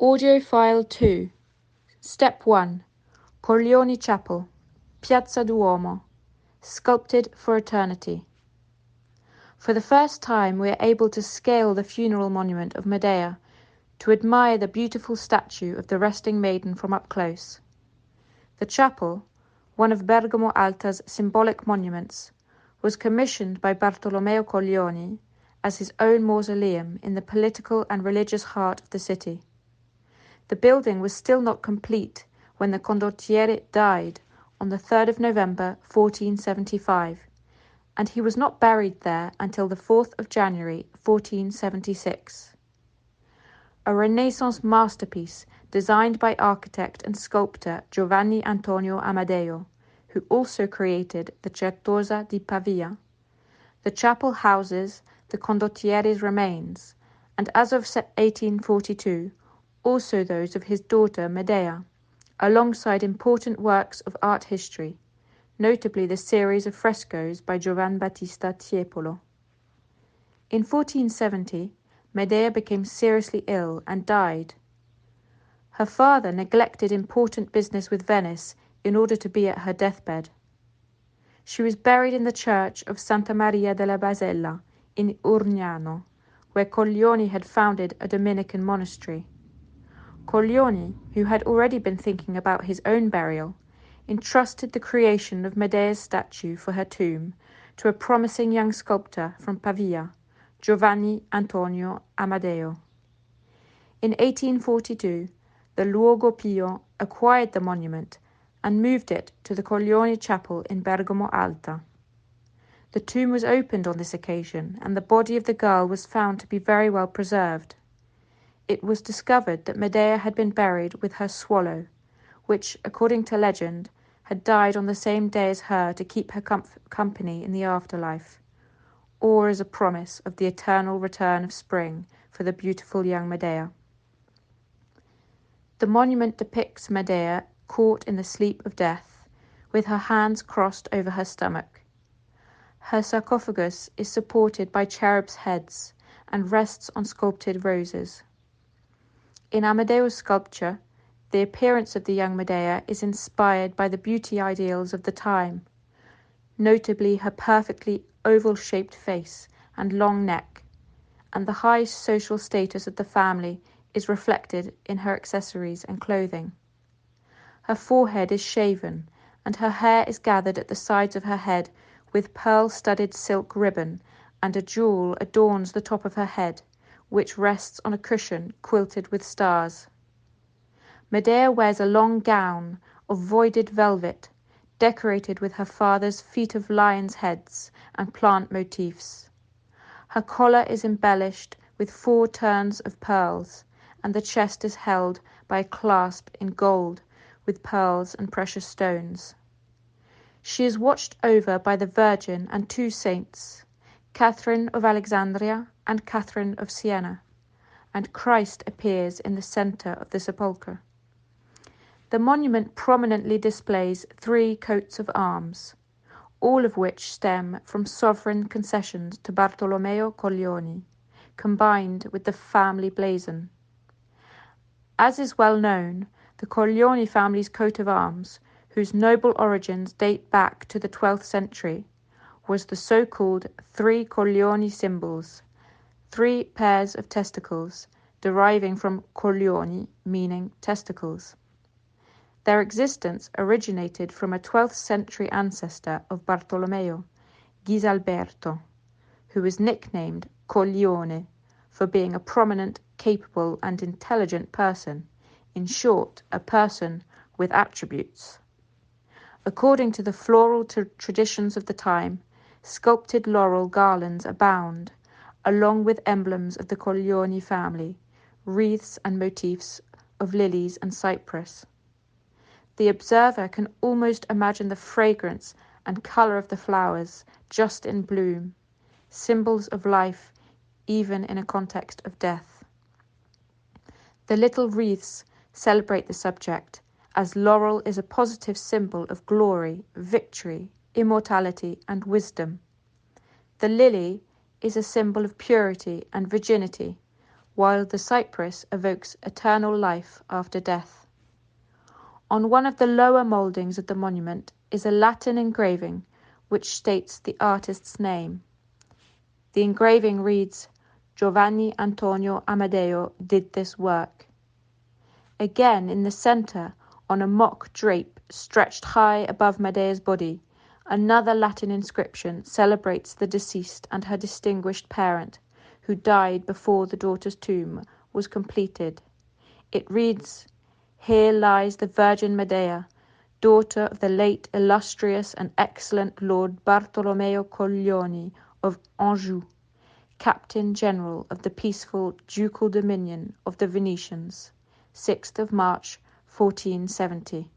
Audio File 2. Step 1. Corleone Chapel, Piazza Duomo, sculpted for eternity. For the first time we are able to scale the funeral monument of Medea, to admire the beautiful statue of the resting maiden from up close. The chapel, one of Bergamo Alta's symbolic monuments, was commissioned by Bartolomeo Colleoni as his own mausoleum in the political and religious heart of the city. The building was still not complete when the condottiere died on the 3rd of November 1475, and he was not buried there until the 4th of January 1476. A Renaissance masterpiece designed by architect and sculptor Giovanni Antonio Amadeo, who also created the Certosa di Pavia. The chapel houses the condottiere's remains, and as of 1842, also those of his daughter Medea, alongside important works of art history, notably the series of frescoes by Giovan Battista Tiepolo. In 1470, Medea became seriously ill and died. Her father neglected important business with Venice in order to be at her deathbed. She was buried in the church of Santa Maria della Basella in Urgnano, where Colleoni had founded a Dominican monastery. Colleoni, who had already been thinking about his own burial, entrusted the creation of Medea's statue for her tomb to a promising young sculptor from Pavia, Giovanni Antonio Amadeo. In 1842, the Luogo Pio acquired the monument and moved it to the Colleoni Chapel in Bergamo Alta. The tomb was opened on this occasion, and the body of the girl was found to be very well preserved. It was discovered that Medea had been buried with her swallow, which, according to legend, had died on the same day as her to keep her company in the afterlife, or as a promise of the eternal return of spring for the beautiful young Medea. The monument depicts Medea caught in the sleep of death, with her hands crossed over her stomach. Her sarcophagus is supported by cherubs' heads and rests on sculpted roses. In Amadeo's sculpture, the appearance of the young Medea is inspired by the beauty ideals of the time, notably her perfectly oval-shaped face and long neck, and the high social status of the family is reflected in her accessories and clothing. Her forehead is shaven, and her hair is gathered at the sides of her head with pearl-studded silk ribbon, and a jewel adorns the top of her head, which rests on a cushion quilted with stars. Medea wears a long gown of voided velvet, decorated with her father's feet of lions' heads and plant motifs. Her collar is embellished with 4 turns of pearls, and the chest is held by a clasp in gold with pearls and precious stones. She is watched over by the Virgin and 2 saints, Catherine of Alexandria and Catherine of Siena, and Christ appears in the centre of the sepulchre. The monument prominently displays 3 coats of arms, all of which stem from sovereign concessions to Bartolomeo Colleoni, combined with the family blazon. As is well known, the Colleoni family's coat of arms, whose noble origins date back to the 12th century, was the so-called 3 Colleoni symbols, 3 pairs of testicles, deriving from Colleoni, meaning testicles. Their existence originated from a 12th century ancestor of Bartolomeo, Ghisalberto, who was nicknamed Colleone for being a prominent, capable and intelligent person, in short, a person with attributes. According to the floral traditions of the time, sculpted laurel garlands abound, along with emblems of the Colleoni family, wreaths and motifs of lilies and cypress. The observer can almost imagine the fragrance and colour of the flowers just in bloom, symbols of life even in a context of death. The little wreaths celebrate the subject, as laurel is a positive symbol of glory, victory, immortality and wisdom. The lily is a symbol of purity and virginity, while the cypress evokes eternal life after death. On one of the lower mouldings of the monument is a Latin engraving which states the artist's name. The engraving reads, "Giovanni Antonio Amadeo did this work." Again, in the centre, on a mock drape stretched high above Medea's body, another Latin inscription celebrates the deceased and her distinguished parent, who died before the daughter's tomb was completed. It reads, "Here lies the Virgin Medea, daughter of the late illustrious and excellent Lord Bartolomeo Coglioni of Anjou, Captain General of the peaceful ducal dominion of the Venetians, 6th of March, 1470.